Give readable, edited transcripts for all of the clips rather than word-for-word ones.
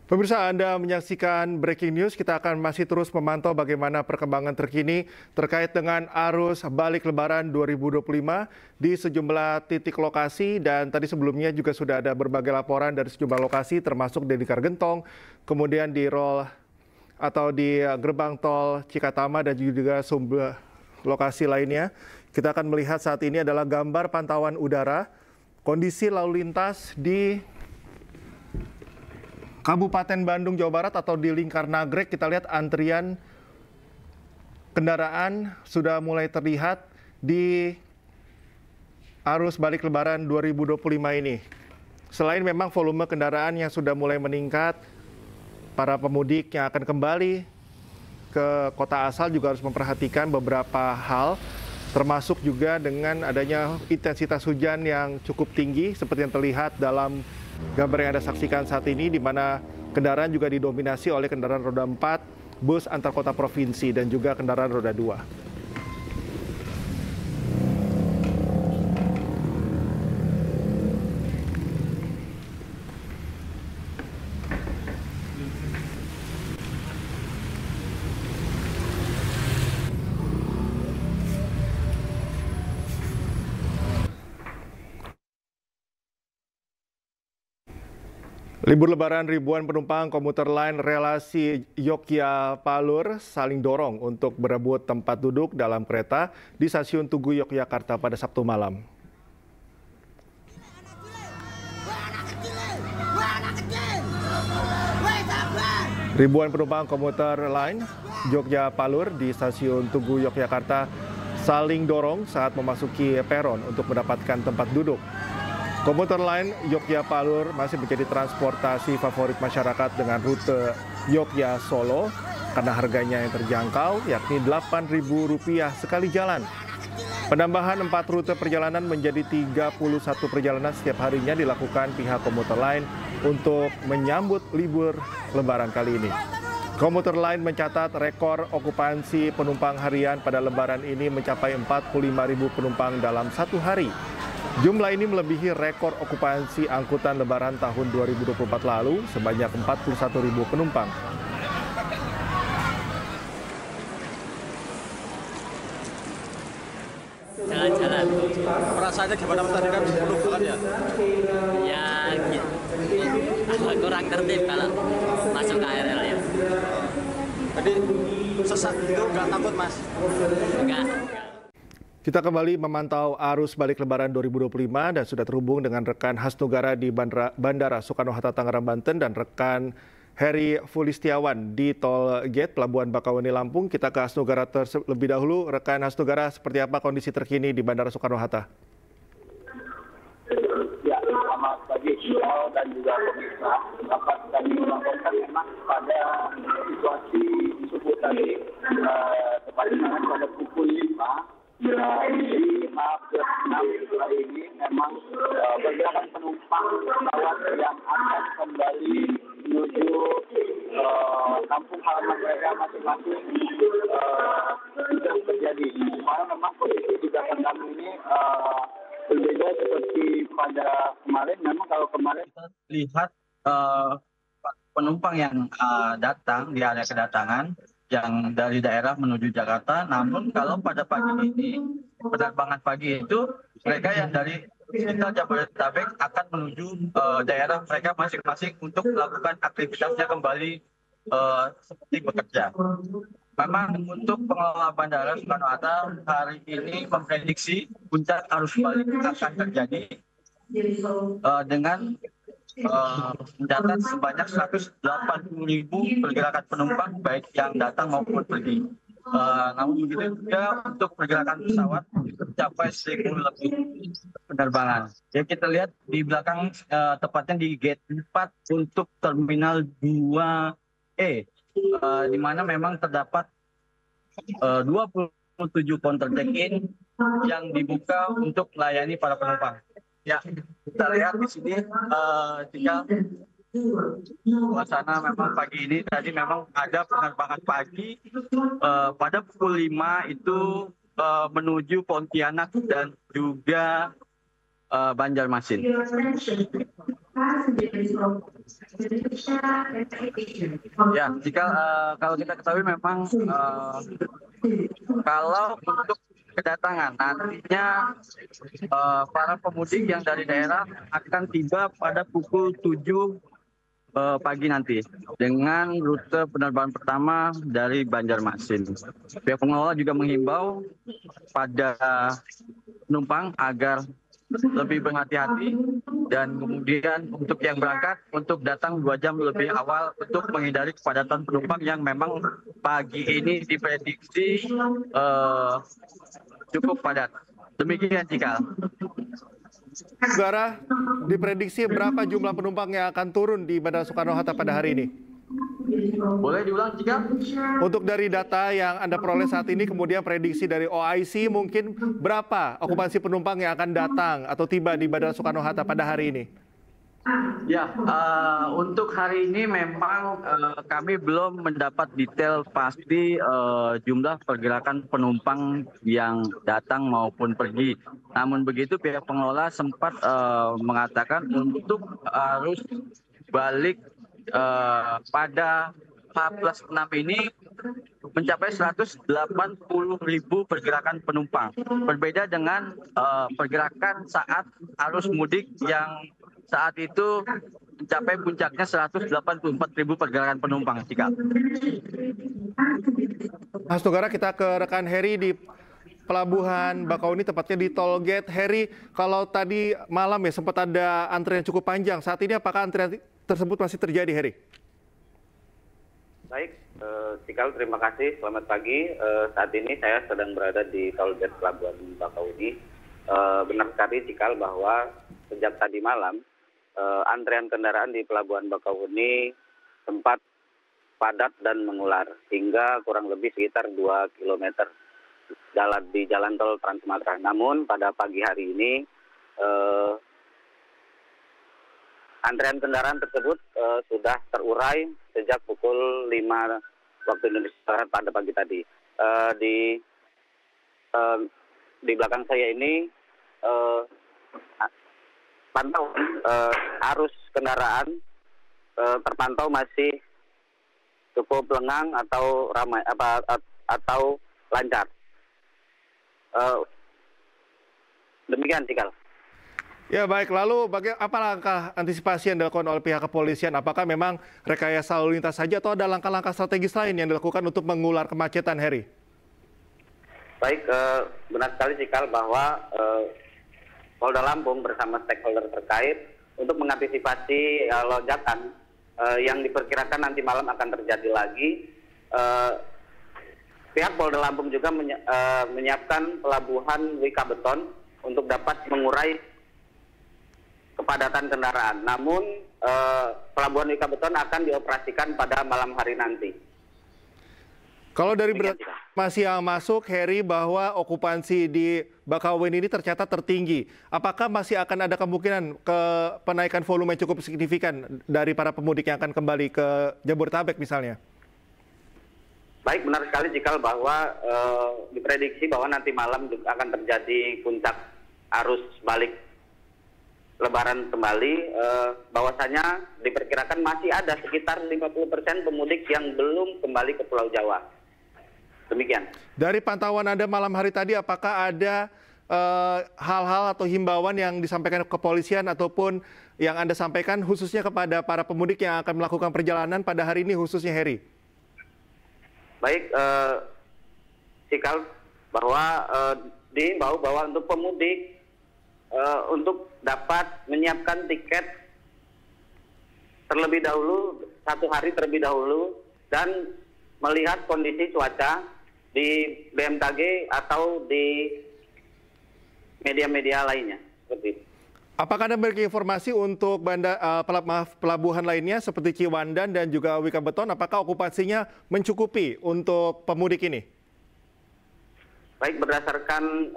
Pemirsa, Anda menyaksikan Breaking News. Kita akan masih terus memantau bagaimana perkembangan terkini terkait dengan arus balik Lebaran 2025 di sejumlah titik lokasi. Dan tadi sebelumnya juga sudah ada berbagai laporan dari sejumlah lokasi, termasuk di Kargentong, kemudian di di gerbang tol Cikatama dan juga sumber lokasi lainnya. Kita akan melihat saat ini adalah gambar pantauan udara, kondisi lalu lintas di Kabupaten Bandung, Jawa Barat atau di Lingkar Nagrek. Kita lihat antrian kendaraan sudah mulai terlihat di arus balik Lebaran 2025 ini. Selain memang volume kendaraan yang sudah mulai meningkat, para pemudik yang akan kembali ke kota asal juga harus memperhatikan beberapa hal, termasuk juga dengan adanya intensitas hujan yang cukup tinggi seperti yang terlihat dalam gambar yang Anda saksikan saat ini, di mana kendaraan juga didominasi oleh kendaraan roda 4, bus antar kota provinsi, dan juga kendaraan roda 2. Libur Lebaran, ribuan penumpang komuter lain relasi Yogyakarta saling dorong untuk berebut tempat duduk dalam kereta di stasiun Tugu Yogyakarta pada Sabtu malam. Ribuan penumpang komuter lain Yogyakarta di stasiun Tugu Yogyakarta saling dorong saat memasuki peron untuk mendapatkan tempat duduk. Komuter lain Yogyakarta masih menjadi transportasi favorit masyarakat dengan rute Yogyakarta-Solo karena harganya yang terjangkau, yakni Rp8.000 sekali jalan. Penambahan 4 rute perjalanan menjadi 31 perjalanan setiap harinya dilakukan pihak komuter lain untuk menyambut libur Lebaran kali ini. Komuter lain mencatat rekor okupansi penumpang harian pada Lebaran ini mencapai 45.000 penumpang dalam satu hari. Jumlah ini melebihi rekor okupansi angkutan Lebaran tahun 2024 lalu sebanyak 41.000 penumpang. Jalan-jalan. Perasaannya gimana tadi kan penuh banget ya? Ya, agak kurang tertib kalau masuk KRL ya. Tadi sesak gitu, nggak takut mas? Enggak. Kita kembali memantau arus balik Lebaran 2025 dan sudah terhubung dengan rekan Hasnugara di Bandara Soekarno-Hatta Tangerang, Banten, dan rekan Heri Fulistiawan di Tol Gate Pelabuhan Bakauheni, Lampung. Kita ke Hasnugara terlebih dahulu. Rekan Hasnugara, seperti apa kondisi terkini di Bandara Soekarno-Hatta? Ya, selamat pagi dan juga pemirsa. Dapat kami melaporkan memang pada situasi subuh tadi, tepatnya pada pukul 5. Di H+6 hari ini memang pergerakan penumpang pesawat yang akan kembali menuju kampung halaman mereka masing-masing sudah terjadi. Karena memang kondisi di belakang kami ini berbeda seperti pada kemarin. Memang kalau kemarin kita lihat penumpang yang datang di area kedatangan yang dari daerah menuju Jakarta, namun kalau pada pagi ini, penerbangan pagi itu, mereka yang dari sekitar Jabodetabek akan menuju daerah mereka masing-masing untuk melakukan aktivitasnya kembali seperti bekerja. Memang untuk pengelola Bandara Soekarno-Hatta hari ini memprediksi puncak arus balik akan terjadi dengan mencatat sebanyak 180.000 pergerakan penumpang baik yang datang maupun pergi. Namun begitu juga untuk pergerakan pesawat mencapai 1.000 lebih penerbangan. Ya, kita lihat di belakang tepatnya di gate 4 untuk terminal 2E, di mana memang terdapat 27 counter check-in yang dibuka untuk melayani para penumpang. Ya, kita lihat di sini jika suasana memang pagi ini tadi memang ada penerbangan pagi pada pukul 5 itu menuju Pontianak dan juga Banjarmasin. Ya, jika kalau kita ketahui memang kalau untuk kedatangan nantinya para pemudik yang dari daerah akan tiba pada pukul 7 pagi nanti dengan rute penerbangan pertama dari Banjarmasin. Pihak pengelola juga menghimbau pada penumpang agar lebih berhati-hati dan kemudian untuk yang berangkat untuk datang 2 jam lebih awal untuk menghindari kepadatan penumpang yang memang pagi ini diprediksi cukup padat. Demikian Cikal. Saudara, diprediksi berapa jumlah penumpang yang akan turun di Bandara Soekarno-Hatta pada hari ini? Boleh diulang Cikal? Untuk dari data yang Anda peroleh saat ini, kemudian prediksi dari OIC, mungkin berapa okupansi penumpang yang akan datang atau tiba di Bandara Soekarno-Hatta pada hari ini? Ya, untuk hari ini memang kami belum mendapat detail pasti jumlah pergerakan penumpang yang datang maupun pergi. Namun begitu pihak pengelola sempat mengatakan untuk arus balik pada H+6 ini mencapai 180.000 pergerakan penumpang. Berbeda dengan pergerakan saat arus mudik yang saat itu mencapai puncaknya 184.000 pergerakan penumpang. Mas Tugara, kita ke rekan Heri di Pelabuhan Bakauni, tepatnya di Tol Gate. Heri, kalau tadi malam ya sempat ada antrian cukup panjang. Saat ini apakah antrian tersebut masih terjadi, Heri? Baik, Cikal, terima kasih. Selamat pagi. Saat ini saya sedang berada di Tol Gate Pelabuhan Bakauni. Benar sekali, Cikal, bahwa sejak tadi malam antrean kendaraan di Pelabuhan Bakauni sempat padat dan mengular hingga kurang lebih sekitar 2 km di jalan tol Trans Sumatera. Namun pada pagi hari ini antrean kendaraan tersebut sudah terurai sejak pukul 5 waktu Indonesia Barat pada pagi tadi. Di belakang saya ini pantauan arus kendaraan terpantau masih cukup lengang atau ramai atau lancar. Demikian, Cikal. Ya baik, lalu apa langkah antisipasi yang dilakukan oleh pihak kepolisian? Apakah memang rekayasa lalu lintas saja atau ada langkah-langkah strategis lain yang dilakukan untuk mengular kemacetan, Heri? Baik, benar sekali Cikal bahwa Polda Lampung bersama stakeholder terkait untuk mengantisipasi lonjakan yang diperkirakan nanti malam akan terjadi lagi. Pihak Polda Lampung juga menyiapkan pelabuhan Wikabeton untuk dapat mengurai kepadatan kendaraan. Namun pelabuhan Wikabeton akan dioperasikan pada malam hari nanti. Kalau dari informasi yang masuk, Heri, bahwa okupansi di Bakauheni ini tercatat tertinggi. Apakah masih akan ada kemungkinan penaikan volume yang cukup signifikan dari para pemudik yang akan kembali ke Jabodetabek misalnya? Baik, benar sekali Cikal bahwa diprediksi bahwa nanti malam juga akan terjadi puncak arus balik Lebaran kembali. Bahwasanya diperkirakan masih ada sekitar 50% pemudik yang belum kembali ke Pulau Jawa. Demikian. Dari pantauan Anda malam hari tadi, apakah ada hal-hal atau himbauan yang disampaikan ke kepolisian ataupun yang Anda sampaikan khususnya kepada para pemudik yang akan melakukan perjalanan pada hari ini khususnya, Heri? Baik, Cikal, bahwa dihimbau bahwa untuk pemudik untuk dapat menyiapkan tiket terlebih dahulu, 1 hari terlebih dahulu, dan melihat kondisi cuaca di BMKG atau di media-media lainnya. Seperti itu. Apakah Anda memiliki informasi untuk pelabuhan lainnya seperti Ciwandan dan juga Wikabeton? Apakah okupansinya mencukupi untuk pemudik ini? Baik, berdasarkan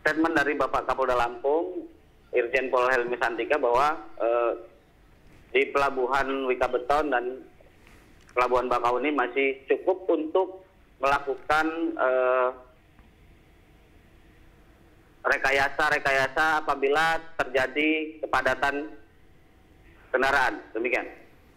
statement dari Bapak Kapolda Lampung, Irjen Pol Helmi Santika, bahwa di pelabuhan Wikabeton dan Pelabuhan Bakauni masih cukup untuk melakukan rekayasa apabila terjadi kepadatan kendaraan. Demikian.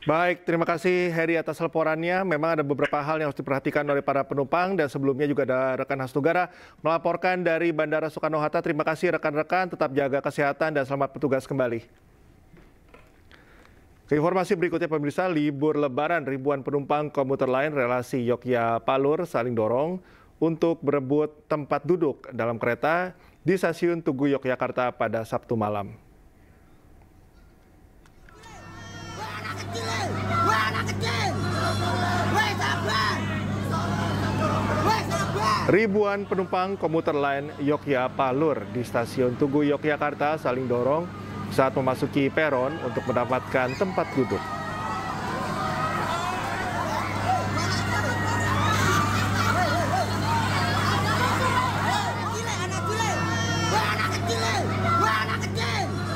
Baik, terima kasih Heri atas laporannya. Memang ada beberapa hal yang harus diperhatikan oleh para penumpang dan sebelumnya juga ada rekan Hasnugara melaporkan dari Bandara Soekarno-Hatta. Terima kasih rekan-rekan, tetap jaga kesehatan dan selamat bertugas kembali. Ke informasi berikutnya pemirsa, libur lebaran ribuan penumpang komuter lain relasi Yogyakarta-Palur saling dorong untuk berebut tempat duduk dalam kereta di stasiun Tugu Yogyakarta pada Sabtu malam. Ribuan penumpang komuter lain Yogyakarta-Palur di stasiun Tugu Yogyakarta saling dorong saat memasuki peron untuk mendapatkan tempat duduk.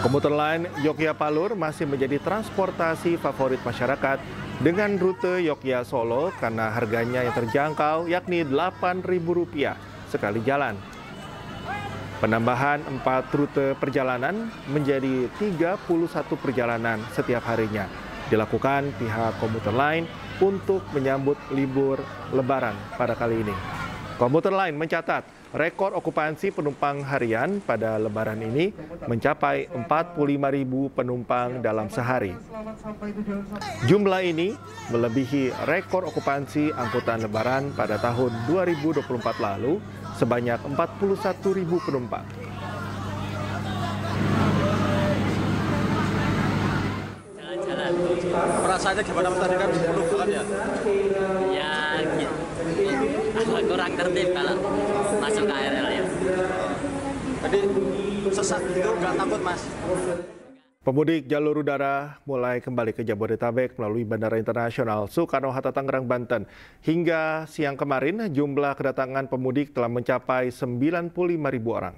Komuter lain Yogyakarta-Palur masih menjadi transportasi favorit masyarakat dengan rute Yogyakarta-Solo karena harganya yang terjangkau yakni Rp8.000 sekali jalan. Penambahan 4 rute perjalanan menjadi 31 perjalanan setiap harinya dilakukan pihak komuter lain untuk menyambut libur lebaran pada kali ini. Komuter lain mencatat rekor okupansi penumpang harian pada lebaran ini mencapai 45.000 penumpang dalam sehari. Jumlah ini melebihi rekor okupansi angkutan lebaran pada tahun 2024 lalu sebanyak 41.000 penumpang. Jalan-jalan. Perasaannya gimana tadi kan penuh banget ya? Ya, kurang tertib kalau masuk KRL ya. Tadi sesak gitu, nggak takut Mas? Pemudik jalur udara mulai kembali ke Jabodetabek melalui Bandara Internasional Soekarno-Hatta Tangerang, Banten. Hingga siang kemarin, jumlah kedatangan pemudik telah mencapai 95.000 orang.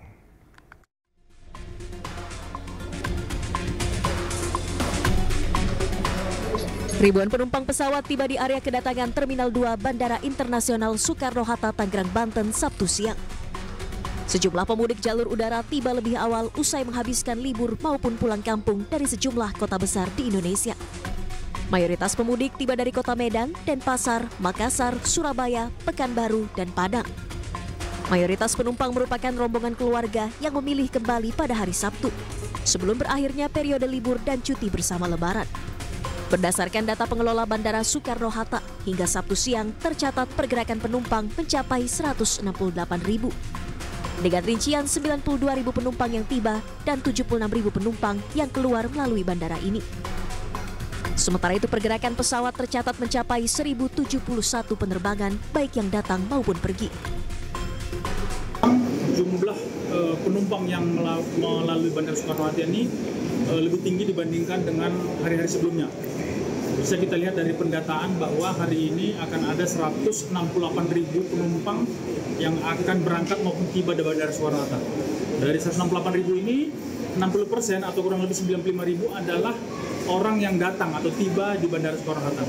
Ribuan penumpang pesawat tiba di area kedatangan Terminal 2 Bandara Internasional Soekarno-Hatta Tangerang, Banten, Sabtu siang. Sejumlah pemudik jalur udara tiba lebih awal usai menghabiskan libur maupun pulang kampung dari sejumlah kota besar di Indonesia. Mayoritas pemudik tiba dari kota Medan, Denpasar, Makassar, Surabaya, Pekanbaru, dan Padang. Mayoritas penumpang merupakan rombongan keluarga yang memilih kembali pada hari Sabtu, sebelum berakhirnya periode libur dan cuti bersama Lebaran. Berdasarkan data pengelola Bandara Soekarno-Hatta, hingga Sabtu siang tercatat pergerakan penumpang mencapai 168.000. Dengan rincian 92.000 penumpang yang tiba dan 76.000 penumpang yang keluar melalui bandara ini. Sementara itu pergerakan pesawat tercatat mencapai 1.071 penerbangan baik yang datang maupun pergi. Jumlah penumpang yang melalui Bandara Soekarno-Hatta ini lebih tinggi dibandingkan dengan hari-hari sebelumnya. Bisa kita lihat dari pendataan bahwa hari ini akan ada 168.000 penumpang yang akan berangkat maupun tiba di Bandara Soekarno-Hatta. Dari 168.000 ini, 60% atau kurang lebih 95.000 adalah orang yang datang atau tiba di Bandara Soekarno-Hatta.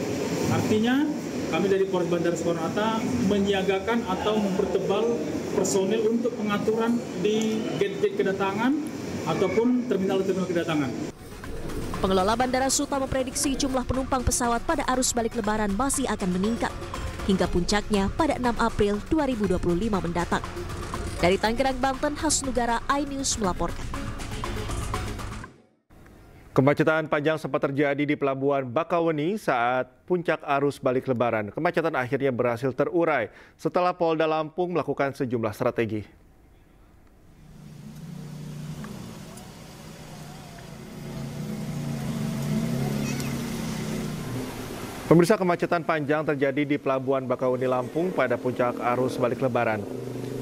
Artinya, kami dari Polres Bandara Soekarno-Hatta menyiagakan atau mempertebal personil untuk pengaturan di gate-gate kedatangan ataupun terminal-terminal kedatangan. Pengelola Bandara Suta memprediksi jumlah penumpang pesawat pada arus balik Lebaran masih akan meningkat, hingga puncaknya pada 6 April 2025 mendatang. Dari Tangerang, Banten, Hasnugara, iNews melaporkan. Kemacetan panjang sempat terjadi di Pelabuhan Bakauheni saat puncak arus balik Lebaran. Kemacetan akhirnya berhasil terurai setelah Polda Lampung melakukan sejumlah strategi. Pemirsa, kemacetan panjang terjadi di Pelabuhan Bakauheni, Lampung pada puncak arus balik Lebaran.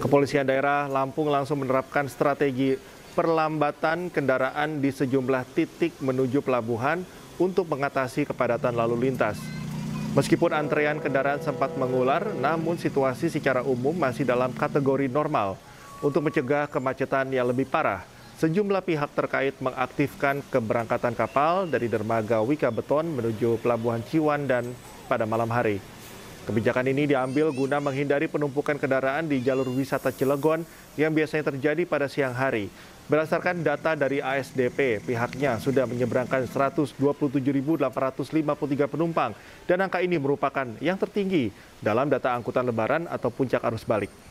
Kepolisian daerah Lampung langsung menerapkan strategi perlambatan kendaraan di sejumlah titik menuju pelabuhan untuk mengatasi kepadatan lalu lintas. Meskipun antrean kendaraan sempat mengular, namun situasi secara umum masih dalam kategori normal. Untuk mencegah kemacetan yang lebih parah, sejumlah pihak terkait mengaktifkan keberangkatan kapal dari dermaga Wika Beton menuju Pelabuhan Ciwandan pada malam hari. Kebijakan ini diambil guna menghindari penumpukan kendaraan di jalur wisata Cilegon yang biasanya terjadi pada siang hari. Berdasarkan data dari ASDP, pihaknya sudah menyeberangkan 127.853 penumpang dan angka ini merupakan yang tertinggi dalam data angkutan lebaran atau puncak arus balik.